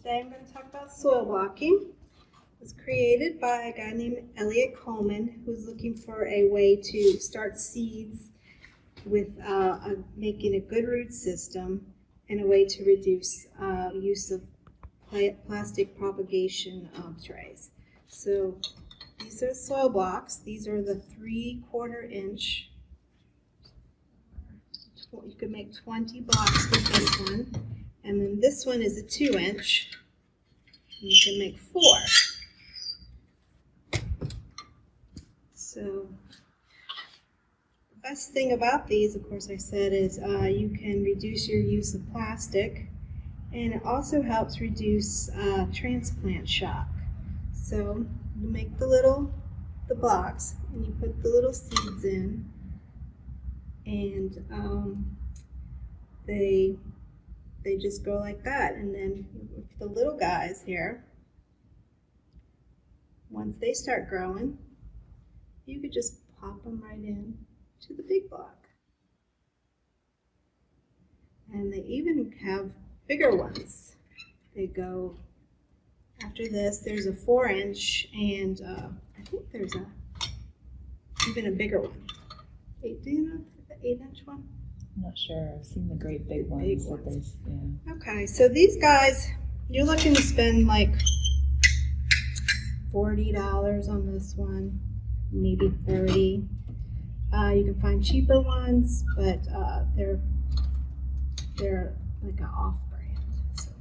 Today I'm going to talk about soil blocking. It was created by a guy named Elliot Coleman, who's looking for a way to start seeds with making a good root system and a way to reduce use of plastic propagation trays. So these are soil blocks. These are the 3/4 inch. You could make 20 blocks with this one. And then this one is a 2 inch. And you can make 4. So the best thing about these, of course I said, is you can reduce your use of plastic, and it also helps reduce transplant shock. So you make the blocks and you put the little seeds in, and they just go like that. And then with the little guys here, once they start growing, you could just pop them right in to the big block. And they even have bigger ones. They go after this. There's a 4 inch, and I think there's even a bigger one. Do you know the 8 inch one? I'm not sure. I've seen the great big ones. Yeah. Okay, so these guys, you're looking to spend like $40 on this one, maybe $30. You can find cheaper ones, but they're like an off-brand. So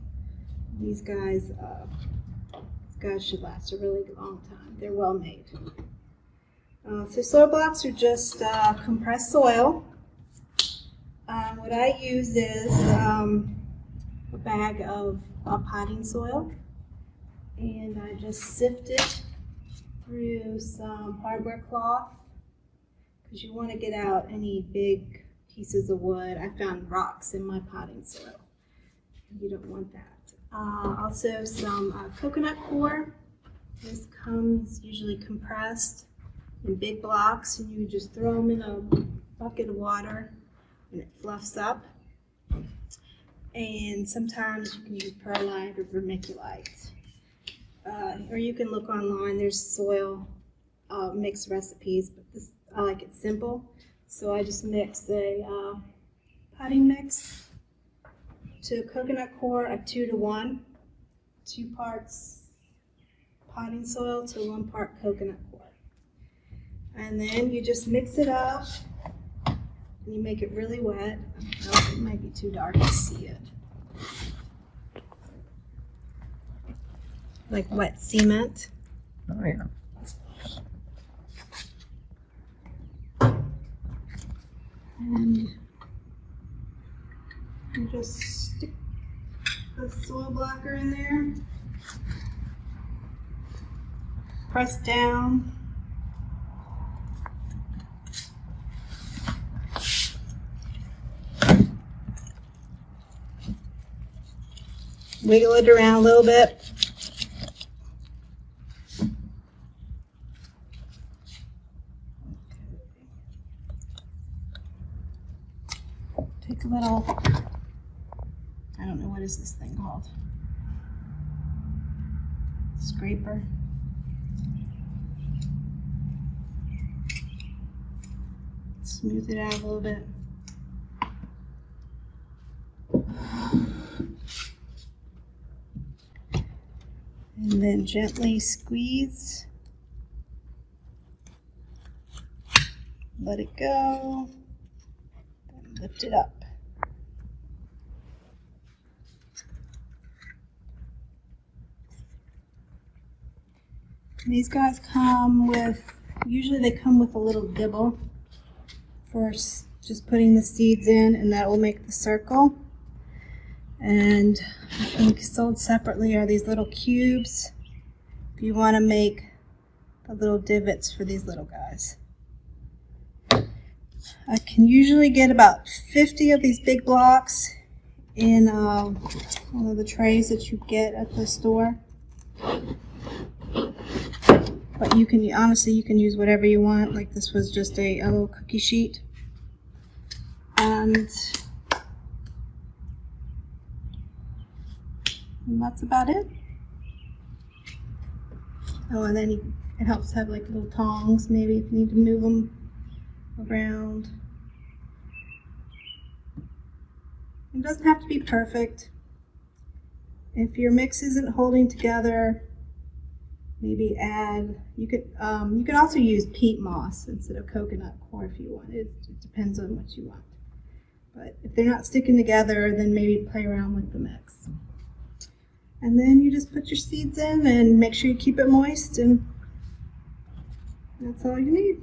these guys should last a really long time. They're well made. So soil blocks are just compressed soil. What I use is a bag of potting soil, and I just sift it through some hardware cloth, because you want to get out any big pieces of wood. I found rocks in my potting soil. You don't want that. Also some coconut coir. This comes usually compressed in big blocks, and you just throw them in a bucket of water and it fluffs up. And sometimes you can use perlite or vermiculite. Or you can look online. There's soil mix recipes, but this, I like it simple. So I just mix a potting mix to coconut coir, a 2-to-1, 2 parts potting soil to 1 part coconut coir. And then you just mix it up, and you make it really wet. Oh, it might be too dark to see it. Like wet cement. Oh yeah. And you just stick the soil blocker in there. Press down. Wiggle it around a little bit. Take a little, I don't know, what is this thing called? Scraper. Smooth it out a little bit. And then gently squeeze. Let it go. Then lift it up. And these guys come with, usually they come with a little dibble for just putting the seeds in, and that will make the circle. And I think sold separately are these little cubes if you want to make the little divots for these little guys. I can usually get about 50 of these big blocks in one of the trays that you get at the store. But you can, honestly, you can use whatever you want. Like this was just a little cookie sheet. And And that's about it. Oh, and then it helps to have like little tongs, maybe if you need to move them around. It doesn't have to be perfect. If your mix isn't holding together, maybe add, you could also use peat moss instead of coconut coir if you want. It depends on what you want. But if they're not sticking together, then maybe play around with the mix. And then you just put your seeds in and make sure you keep it moist, and that's all you need.